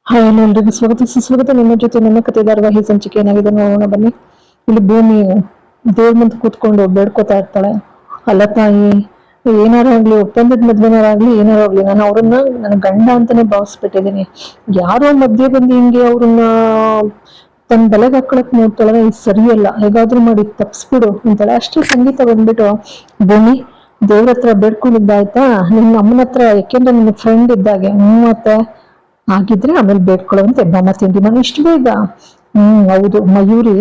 Hi ಎಲ್ರಿಗೂ ಸ್ವಾಗತ ಸುಸ್ವಾಗತ. ನಿಮ್ಮ ಜೊತೆ ನನ್ನ ಕಥೆ ಧಾರಾವಾಹಿ ಸಂಚಿಕೆ ಏನಾಗಿದೆ ನೋಡೋಣ ಬನ್ನಿ. ಇಲ್ಲಿ ಭೂಮಿ ದೇವ್ರ ಮುಂದೆ ಕೂತ್ಕೊಂಡು ಬೇಡ್ಕೋತಾ ಇರ್ತಾಳೆ. ಅಲ್ಲ ತಾಯಿ, ಏನಾರ ಆಗ್ಲಿ, ಒಪ್ಪಂದದ ಮದ್ವೆನಾರಾಗ್ಲಿ, ಏನಾರ ಆಗ್ಲಿ, ನಾನು ಅವ್ರನ್ನ ನನ್ನ ಗಂಡ ಅಂತಾನೆ ಭಾವಿಸ್ಬಿಟ್ಟಿದ್ದೀನಿ. ಯಾರೋ ಮಧ್ಯೆ ಬಂದು ಹಿಂಗೆ ಅವ್ರನ್ನ ತನ್ನ ಬಲೆಗೆ ಹಾಕೊಳಕ್ ನೋಡ್ತಾಳೆ. ಇದು ಸರಿಯಲ್ಲ, ಹೇಗಾದ್ರೂ ಮಾಡಿ ತಪ್ಸ್ಬಿಡು ಅಂತಾಳೆ. ಅಷ್ಟೇ ಸಂಗೀತ ಬಂದ್ಬಿಟ್ಟು, ಭೂಮಿ ದೇವ್ರ ಹತ್ರ ಬೇಡ್ಕೊಂಡಿದ್ದಾಯ್ತಾ, ನಿನ್ನ ಅಮ್ಮನ ಹತ್ರ, ಯಾಕೆಂದ್ರೆ ನಿನ್ನ ಫ್ರೆಂಡ್ ಇದ್ದಾಗೆ. ಮತ್ತೆ ಆಗಿದ್ರೆ ಆಮೇಲೆ ಬೇಡ್ಕೊಳ್ಳುವಂತೆ ಬೊಮ್ಮ ತಿಂಡಿ ಮಾಡಿ ಇಷ್ಟು ಬೇಗ. ಹೌದು, ಮಯೂರಿ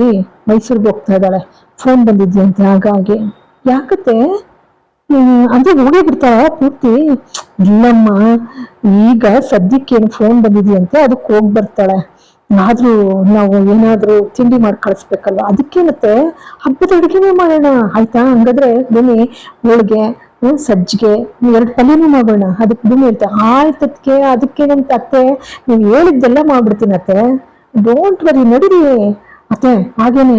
ಮೈಸೂರ್ಗೆ ಹೋಗ್ತಾ ಇದ್ದಾಳೆ, ಫೋನ್ ಬಂದಿದ್ಯಂತೆ, ಹಾಗಾಗಿ. ಯಾಕತ್ತೆ? ಅಂದ್ರೆ ಹೋಗೇ ಬಿಡ್ತಾಳ ಪೂರ್ತಿ? ಇಲ್ಲಮ್ಮ, ಈಗ ಸದ್ಯಕ್ಕೇನು ಫೋನ್ ಬಂದಿದ್ಯಂತೆ, ಅದಕ್ಕೆ ಹೋಗ್ ಬರ್ತಾಳೆ. ಆದ್ರೂ ನಾವು ಏನಾದ್ರೂ ತಿಂಡಿ ಮಾಡಿ ಕಳಿಸ್ಬೇಕಲ್ವಾ, ಅದಕ್ಕೇನತ್ತೆ ಹಬ್ಬದ ಅಡುಗೆನೇ ಮಾಡೋಣ ಆಯ್ತಾ? ಹಂಗಾದ್ರೆ ಬನ್ನಿ, ಹೋಳಿಗೆ, ಸಜ್ಜಿಗೆ, 2 ಪಲ್ಯನೂ ಮಾಡೋಣ. ಅದಕ್ಕೆ ಭೂಮಿ ಹೇಳ್ತಾ, ಆಯ್ತದ್ಕೆ, ಅದಕ್ಕೆ ನಮ್ ಅತ್ತೆ, ನೀವ್ ಹೇಳಿದ್ದೆಲ್ಲ ಮಾಡ್ಬಿಡ್ತೀನಿ ಅತ್ತೆ, ಡೋಂಟ್ ವರಿ, ನಡೀರಿ ಅತ್ತೆ. ಹಾಗೇನೆ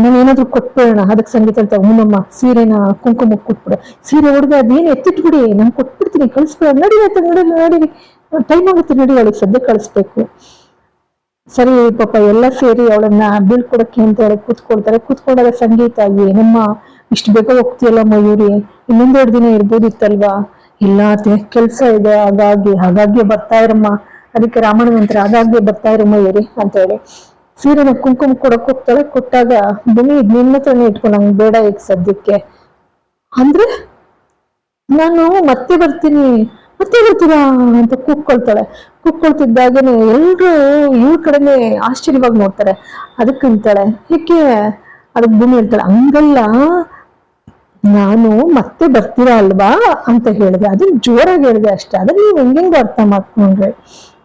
ನಾವೇನಾದ್ರೂ ಕೊಟ್ಬಿಡೋಣ. ಅದಕ್ಕೆ ಸಂಗೀತ ಹೇಳ್ತಾ, ಹೂನಮ್ಮ, ಸೀರೆನ ಕುಂಕುಮ ಕೊಟ್ಬಿಡು, ಸೀರೆ ಹೊಡೆದು ಅದೇನು ಎತ್ತಿಟ್ಬಿಡಿ, ನಾನು ಕೊಟ್ಬಿಡ್ತೀನಿ, ಕಳಿಸ್ಬಿಡ. ನಡೀರಿ ಅತ್ತೆ, ನಡೀರಿ, ಟೈಮ್ ಆಗುತ್ತೆ, ನಡಿ, ಅವಳಿಗೆ ಸದ್ಯ ಕಳಿಸ್ಬೇಕು. ಸರಿ ಪಾಪ, ಎಲ್ಲ ಸೇರಿ ಅವಳನ್ನ ಬೀಳ್ಕೊಡಕ್ಕೆ ಅಂತ ಹೇಳಿ ಕೂತ್ಕೊಂಡಾಗ ಸಂಗೀತ, ಏನಮ್ಮ ಇಷ್ಟು ಬೇಗ ಹೋಗ್ತೀಯಲ್ಲ ಮಯೂರಿ, ಇನ್ನೊಂದ್ 2 ದಿನ ಇರ್ಬೋದಿತ್ತಲ್ವಾ? ಇಲ್ಲ ಅತ್ತೆ, ಕೆಲ್ಸ ಇದೆ, ಹಾಗಾಗಿ ಬರ್ತಾ ಇರಮ್ಮ. ಅದಕ್ಕೆ ರಾಮಣ್ಣ ನಂತರ ಹಾಗಾಗಿ ಬರ್ತಾ ಇರೋ ಮಯೂರಿ ಅಂತ ಹೇಳಿ ಸೀರೆನ ಕುಂಕುಮ ಕೊಡಕ್ ಹೋಗ್ತಾಳೆ. ಕೊಟ್ಟಾಗ ಭೂಮಿ ನಿನ್ನ ಹತ್ರನೇ ಇಟ್ಕೊಂಡು, ನಂಗೆ ಬೇಡ ಈಗ ಸದ್ಯಕ್ಕೆ ಅಂದ್ರೆ, ನಾನು ಮತ್ತೆ ಬರ್ತೀರಾ ಅಂತ ಕೂಗ್ಕೊಳ್ತಿದ್ದಾಗೇನೆ ಎಲ್ರು ಇವ್ರ ಕಡೆನೆ ಆಶ್ಚರ್ಯವಾಗಿ ನೋಡ್ತಾರೆ. ಅದಕ್ಕಂತಾಳೆ, ಏಕೆ? ಅದಕ್ಕೆ ಭೂಮಿ ಹೇಳ್ತಾಳೆ, ಹಂಗಲ್ಲ, ನಾನು ಮತ್ತೆ ಬರ್ತೀರಾ ಅಲ್ವಾ ಅಂತ ಹೇಳಿದೆ, ಅದನ್ನ ಜೋರಾಗಿ ಹೇಳಿದೆ ಅಷ್ಟೇ, ಅದನ್ನ ನೀವು ಹೆಂಗೆಂಗೋ ಅರ್ಥ ಮಾಡ್ಕೊಂಡ್ರೆ.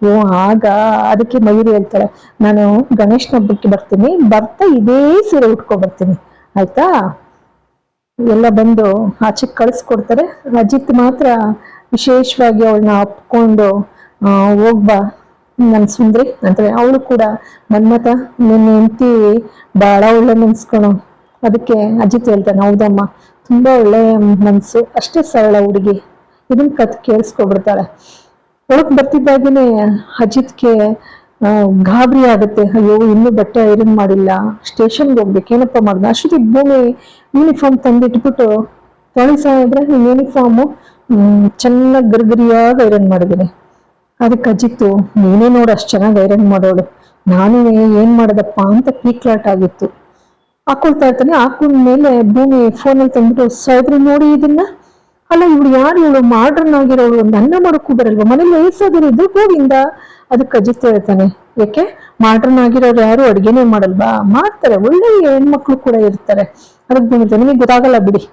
ಓ ಆಗ. ಅದಕ್ಕೆ ಮಯೂರಿ ಹೇಳ್ತಾಳೆ, ನಾನು ಗಣೇಶನ ಹಬ್ಬಕ್ಕೆ ಬರ್ತೀನಿ, ಬರ್ತಾ ಇದೇ ಸೀರೆ ಉಟ್ಕೊ ಬರ್ತೀನಿ ಆಯ್ತಾ? ಎಲ್ಲ ಬಂದು ಆಚೆ ಕಳಿಸ್ಕೊಡ್ತಾರೆ. ಅಜಿತ್ ಮಾತ್ರ ವಿಶೇಷವಾಗಿ ಅವಳನ್ನ ಅಪ್ಕೊಂಡು ಹೋಗ್ಬಾ ನನ್ ಸುಂದ್ರಿ ಅಂತಾರೆ. ಅವಳು ಕೂಡ, ಮನ್ಮತ ನಿನ್ನ ಹೆಂಡತಿ ಬಹಳ ಒಳ್ಳೆ ಮನ್ಸ್ಕೊಳು. ಅದಕ್ಕೆ ಅಜಿತ್ ಹೇಳ್ತಾನೆ, ಹೌದಮ್ಮ, ತುಂಬಾ ಒಳ್ಳೆ ಮನ್ಸು, ಅಷ್ಟೇ ಸರಳ ಹುಡುಗಿ. ಇದನ್ನ ಕೇಳಿಸ್ಕೊಬಿಡ್ತಾಳೆ. ಒಳಗ್ ಬರ್ತಿದ್ದಾಗೇನೆ ಅಜಿತ್ಗೆ ಗಾಬರಿ ಆಗುತ್ತೆ. ಅಯ್ಯೋ, ಇನ್ನೂ ಬಟ್ಟೆ ಐರನ್ ಮಾಡಿಲ್ಲ, ಸ್ಟೇಷನ್ಗೆ ಹೋಗ್ಬೇಕು, ಏನಪ್ಪ ಮಾಡ್ದ? ಅಷ್ಟೊತ್ತಿಗೆ ಭೂಮಿ ಯೂನಿಫಾರ್ಮ್ ತಂದಿಟ್ಬಿಟ್ಟು, ತೊಳಿ ಸಾಯಿದ್ರೆ ಯೂನಿಫಾರ್ಮು ಚೆನ್ನಾಗಿ ಗರಿಗರಿಯಾಗಿ ಐರನ್ ಮಾಡಿದ್ದೀನಿ. ಅದಕ್ಕೆ ಅಜಿತ್ತು, ನೀನೇ ನೋಡು ಅಷ್ಟು ಚೆನ್ನಾಗಿ ಐರನ್ ಮಾಡೋಳು, ನಾನು ಏನ್ ಮಾಡದಪ್ಪ ಅಂತ ಪೀಕ್ಲಾಟ್ ಆಗಿತ್ತು. ಹಾಕೊಳ್ತಾ ಇರ್ತಾನೆ. ಹಾಕೊಂಡ್ಮೇಲೆ ಭೂಮಿ ಫೋನಲ್ಲಿ ತಂದ್ಬಿಟ್ಟು, ಸಾಯಿದ್ರೆ ನೋಡಿ ಇದನ್ನ, ಅಲ್ಲ ಇವಳು ಯಾರು, ಇವಳು ಮಾಡ್ರನ್ ಆಗಿರೋಳು, ಒಂದು ಅನ್ನ ಮಾಡೋಕ್ಕೂ ಬರಲ್ವ, ಮನೇಲಿ ವಯಸ್ಸಾದ್ರು ಇದ್ದು ಗೋವಿಂದ. ಅದಕ್ಕೆ ಅಜಿತ್ ಹೇಳ್ತಾನೆ, ಯಾಕೆ ಮಾಡ್ರನ್ ಆಗಿರೋರು ಯಾರು ಅಡ್ಗೆನೇ ಮಾಡಲ್ವಾ? ಮಾಡ್ತಾರೆ, ಒಳ್ಳೆ ಹೆಣ್ಮಕ್ಳು ಕೂಡ ಇರ್ತಾರೆ. ಅದಕ್ಕೆ ಬಂದಿರ್ತಾನೆ, ನಿಮಗೆ ಗೊತ್ತಾಗಲ್ಲ ಬಿಡಿ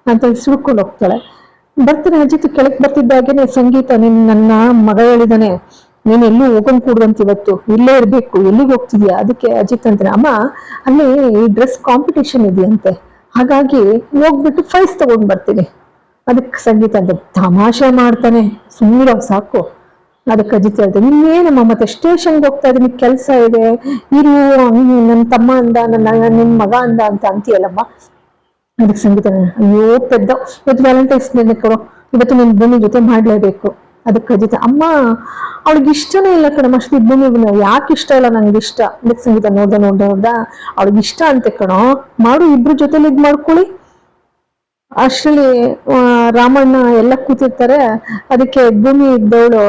ಅಂತ ಸುಳ್ಕೊಂಡು ಹೋಗ್ತಾಳೆ. ಬರ್ತಾನೆ ಅಜಿತ್. ಕೆಳಕ್ ಬರ್ತಿದ್ದಾಗೇನೆ ಸಂಗೀತ, ನನ್ನ ಮಗ ಹೇಳಿದಾನೆ, ನೀನ್ ಎಲ್ಲೂ ಹೋಗಂಗ್ ಕೂಡುವಂತ, ಇವತ್ತು ಇಲ್ಲೇ ಇರ್ಬೇಕು, ಎಲ್ಲಿಗೆ ಹೋಗ್ತಿದ್ಯಾ? ಅದಕ್ಕೆ ಅಜಿತ್ ಅಂತಾನೆ, ಅಮ್ಮ ಅಲ್ಲಿ ಈ ಡ್ರೆಸ್ ಕಾಂಪಿಟೇಷನ್ ಇದೆಯಂತೆ, ಹಾಗಾಗಿ ಹೋಗ್ಬಿಟ್ಟು ಪ್ರೈಸ್ ತಗೊಂಡ್ ಬರ್ತೀನಿ. ಅದಕ್ಕೆ ಸಂಗೀತ ಅಂತ, ತಮಾಷೆ ಮಾಡ್ತಾನೆ, ಸುಮ್ಮನೆ ಸಾಕು. ಅದಕ್ಕೆ ಅಜಿತ್ ಹೇಳ್ತಾನೆ, ಇನ್ನೇನಮ್ಮ, ಮತ್ತೆ ಸ್ಟೇಷನ್ಗೆ ಹೋಗ್ತಾ ಇದೀನಿ, ಕೆಲ್ಸ ಇದೆ, ಇರು, ನನ್ನ ತಮ್ಮ ಅಂದ, ನಿನ್ ಮಗ ಅಂದ ಅಂತ ಅಂತೀಯಲ್ಲಮ್ಮ. ಅದಕ್ಕೆ ಸಂಗೀತ, ಅಯ್ಯೋ ಪೆದ್ದ, ಇವತ್ತು ವ್ಯಾಲೆಂಟೈನ್ಸ್ ಡೇ ಕೊಡು, ಇವತ್ತು ನಿನ್ ಭೂಮಿ ಜೊತೆ ಮಾಡ್ಲೇಬೇಕು. ಅದಕ್ಕೆ ಅಜಿತ್, ಅಮ್ಮ ಅವಳಿಗೆ ಇಷ್ಟನೇ ಇಲ್ಲ ಕಣಮ್ಮ, ಅಷ್ಟು ಭೂಮಿ ಯಾಕೆ ಇಷ್ಟ ಇಲ್ಲ? ನಂಗೆ ಇಷ್ಟ. ಅದಕ್ಕೆ ಸಂಗೀತ, ನೋಡ್ದ ಅವಳಿಗೆ ಇಷ್ಟ ಅಂತೆ ಕಣೋ, ಮಾಡು, ಇಬ್ರು ಜೊತೆಲಿ ಇದ್ ಮಾಡ್ಕೊಳ್ಳಿ. ಅಷ್ಟರಲ್ಲಿ ರಾಮಣ್ಣ ಎಲ್ಲ ಕೂತಿರ್ತಾರೆ. ಅದಕ್ಕೆ ಭೂಮಿ ಇದ್ದವಳು,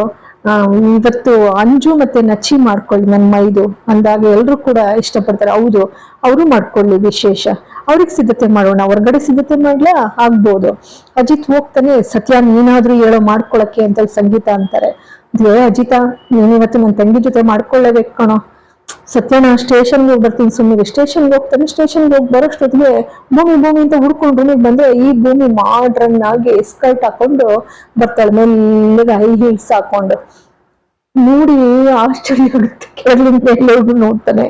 ಇವತ್ತು ಅಂಜು ಮತ್ತೆ ನಚ್ಚಿ ಮಾಡ್ಕೊಳ್ಳಿ ನನ್ನ ಮೈದು ಅಂದಾಗ ಎಲ್ರು ಕೂಡ ಇಷ್ಟಪಡ್ತಾರೆ. ಹೌದು, ಅವರು ಮಾಡ್ಕೊಳ್ಳಿ, ವಿಶೇಷ ಅವ್ರಿಗೆ ಸಿದ್ಧತೆ ಮಾಡೋಣ, ಹೊರಗಡೆ ಸಿದ್ಧತೆ ಮಾಡ್ಲಾ, ಆಗ್ಬೋದು. ಅಜಿತ್ ಹೋಗ್ತಾನೆ, ಸತ್ಯ ನೀನಾದ್ರೂ ಹೇಳೋ ಮಾಡ್ಕೊಳಕ್ಕೆ ಅಂತ ಸಂಗೀತ ಅಂತಾರೆ. ಅಜಿತ, ನೀನ್ ಇವತ್ತು ನನ್ನ ತಂಗಿ ಜೊತೆ ಮಾಡ್ಕೊಳ್ಳೇಬೇಕು ಕಣೋ. ಸತ್ಯನ ಸ್ಟೇಷನ್ಗೆ ಹೋಗಿ ಬರ್ತೀನಿ, ಸುಮ್ಮನೆ ಸ್ಟೇಷನ್ಗೆ ಹೋಗ್ತಾನೆ. ಸ್ಟೇಷನ್ಗೆ ಹೋಗಿ ಬರೋಷ್ಟೊತ್ತಿಗೆ ಭೂಮಿ ಅಂತ ಹುಡ್ಕೊಂಡು ರೂಮಿಗೆ ಬಂದ್ರೆ, ಈ ಭೂಮಿ ಮಾಡ್ರನ್ ಆಗಿ ಸ್ಕರ್ಟ್ ಹಾಕೊಂಡು ಬರ್ತಾಳೆ, ಮೆಲ್ಲಗೆ ಹೈ ಹೀಲ್ಸ್ ಹಾಕೊಂಡು. ನೋಡಿ ಆಶ್ಚರ್ಯ ಆಗುತ್ತೆ, ಕೇರಳಿನ ಮೇಲೆ ನೋಡ್ತಾನೆ.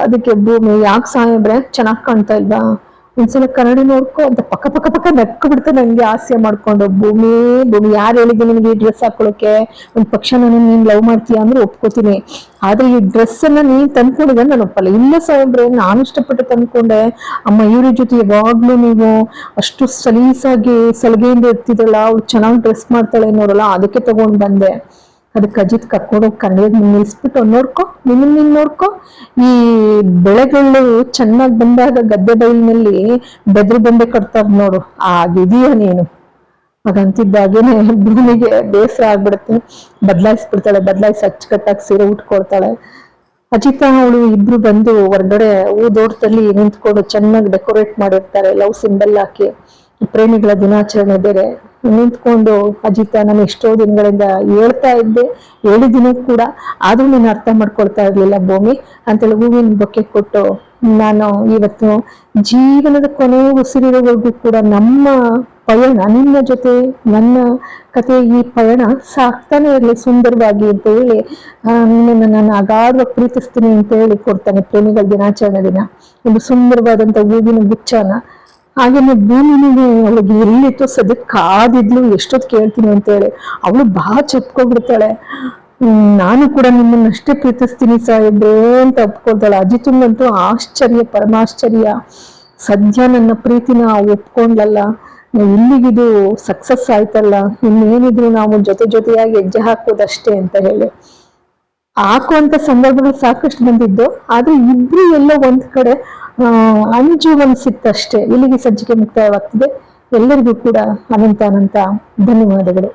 ಅದಕ್ಕೆ ಭೂಮಿ, ಯಾಕೆ ಸಾಹೇಬ್ರೆ ಚೆನ್ನಾಗ್ ಕಾಣ್ತಾ ಇಲ್ವಾ, ಒಂದ್ಸಲ ಕನ್ನಡಿ ನೋಡ್ಕೊ ಅಂತ ಪಕ್ಕ ನಕ್ಕ ಬಿಡ್ತಾನೆ, ನಂಗೆ ಹಾಸ್ಯ ಮಾಡ್ಕೊಂಡು. ಭೂಮಿ ಯಾರು ಹೇಳಿದ್ರು ನಿನ್ಗೆ ಈ ಡ್ರೆಸ್ ಹಾಕೊಳಕ್ಕೆ? ಒಂದ್ ಪಕ್ಷ ನಾನು ನೀನ್ ಲವ್ ಮಾಡ್ತೀಯ ಅಂದ್ರೆ ಒಪ್ಕೋತೀನಿ, ಆದ್ರೆ ಈ ಡ್ರೆಸ್ ಅನ್ನ ನೀನ್ ತಂದ್ಕೊಂಡಿದ್ರೆ ನಾನು ಒಪ್ಪಲ್ಲ. ಇಲ್ಲ ಸಾಹೇಬ್ರೆ, ನಾನು ಇಷ್ಟಪಟ್ಟು ತಂದ್ಕೊಂಡೆ, ಅಮ್ಮ ಇವ್ರ ಜೊತೆ ಯಾವಾಗ್ಲೂ ನೀವು ಅಷ್ಟು ಸಲೀಸಾಗಿ ಸಲಿಗೆಯಿಂದ ಇರ್ತಿದ್ರಲ್ಲ, ಅವ್ಳು ಚೆನ್ನಾಗಿ ಡ್ರೆಸ್ ಮಾಡ್ತಾಳೆ ನೋಡಲ್ಲ, ಅದಕ್ಕೆ ತಗೊಂಡ್ ಬಂದೆ. ಅದಕ್ಕೆ ಅಜಿತ್ ಕರ್ಕೊಂಡು ಕಣ್ಣೀರ್ ನಿಲ್ಲಿಸ್ಬಿಟ್ಟು ನೋಡ್ಕೊ ನೀನ್ ನೋಡ್ಕೊ, ಈ ಬೆಳೆಗಳು ಚೆನ್ನಾಗಿ ಬಂದಾಗ ಗದ್ದೆ ಬೈಲಿನಲ್ಲಿ ಬೆದ್ರು ಬಂಡೆ ಕಟ್ತಾರ ನೋಡು, ಆಗಿದೀಯ ನೀನು. ಹಾಗಂತಿದ್ದಾಗೇನೆ ಭೂಮಿಗೆ ಬೇಸರ ಆಗ್ಬಿಡುತ್ತೆ, ಬದಲಾಯಿಸಿ ಅಚ್ಚುಕಟ್ಟಾಗಿ ಸೀರೆ ಉಟ್ಕೊಳ್ತಾಳೆ. ಅಜಿತಾ ಅವಳು ಇಬ್ರು ಬಂದು ಹೊರ್ಗಡೆ ದೋಟದಲ್ಲಿ ನಿಂತ್ಕೊಂಡು ಚೆನ್ನಾಗಿ ಡೆಕೋರೇಟ್ ಮಾಡಿರ್ತಾರೆ, ಲವ್ ಸಿಂಬಲ್ ಹಾಕಿ, ಪ್ರೇಮಿಗಳ ದಿನಾಚರಣೆ ಬೇರೆ. ನಿಂತ್ಕೊಂಡು ಅಜಿತಾ, ನಾನು ಎಷ್ಟೋ ದಿನಗಳಿಂದ ಹೇಳ್ತಾ ಇದ್ದೆ, ಹೇಳಿದ್ದೀನಿ ಕೂಡ, ಆದ್ರೂ ನೀನು ಅರ್ಥ ಮಾಡ್ಕೊಳ್ತಾ ಇರ್ಲಿಲ್ಲ ಭೂಮಿ ಅಂತೇಳಿ ಹೂವಿನ ಬೊಕ್ಕೆ ಕೊಟ್ಟು, ನಾನು ಇವತ್ತು ಜೀವನದ ಕೊನೆ ಉಸಿರಿರೋವರೆಗೂ ಕೂಡ ನಮ್ಮ ಪಯಣ ನಿನ್ನ ಜೊತೆ, ನನ್ನ ಕತೆ, ಈ ಪಯಣ ಸಾಕ್ತಾನೆ ಇರಲಿ ಸುಂದರವಾಗಿ ಅಂತ ಹೇಳಿ ನಿನ್ನನ್ನು ನಾನು ಅಗಾಧವಾಗಿ ಪ್ರೀತಿಸ್ತೀನಿ ಅಂತ ಹೇಳಿ ಕೊಡ್ತಾನೆ ಪ್ರೇಮಿಗಳ ದಿನಾಚರಣೆ ದಿನ ಒಂದು ಸುಂದರವಾದಂತ ಹೂವಿನ ಗುಚ್ಛನ. ಹಾಗೇನೆ ಭೂಮಿನಿಗೆ ಅವಳಿಗೆ ಎಲ್ಲಿತ್ತು ಸದ್ಯಕ್ಕೆ ಕಾದಿದ್ಲು, ಎಷ್ಟೊತ್ತು ಕೇಳ್ತೀನಿ ಅಂತ ಹೇಳಿ ಅವಳು ಬಹಳ ಚೆಪ್ಕೊಬಿಡ್ತಾಳೆ. ನಾನು ಕೂಡ ನಿಮ್ಮನ್ನಷ್ಟೇ ಪ್ರೀತಿಸ್ತೀನಿ ಸಾಹೇಬ್ರೆ ಅಂತ ಒಪ್ಕೊಳ್ತಾಳೆ. ಅಜಿತಂಗಂತೂ ಆಶ್ಚರ್ಯ, ಪರಮಾಶ್ಚರ್ಯ. ಸದ್ಯ ನನ್ನ ಪ್ರೀತಿನ ಒಪ್ಕೊಂಡ್ಲಲ್ಲ, ಇಲ್ಲಿಗಿದು ಸಕ್ಸಸ್ ಆಯ್ತಲ್ಲ, ಇನ್ನೇನಿದ್ರು ನಾವು ಜೊತೆಯಾಗಿ ಹೆಜ್ಜೆ ಹಾಕೋದಷ್ಟೇ ಅಂತ ಹೇಳಿ ಹಾಕುವಂತ ಸಂದರ್ಭಗಳು ಸಾಕಷ್ಟು ಬಂದಿದ್ದು. ಆದ್ರೆ ಇಬ್ರು ಎಲ್ಲೋ ಒಂದ್ ಕಡೆ ಅಂಜು ಅನ್ಸಿತ್ತಷ್ಟೇ. ಇಲ್ಲಿಗೆ ಸಂಚಿಕೆ ಮುಕ್ತಾಯವಾಗ್ತಿದೆ. ಎಲ್ಲರಿಗೂ ಕೂಡ ಅನಂತ ಧನ್ಯವಾದಗಳು.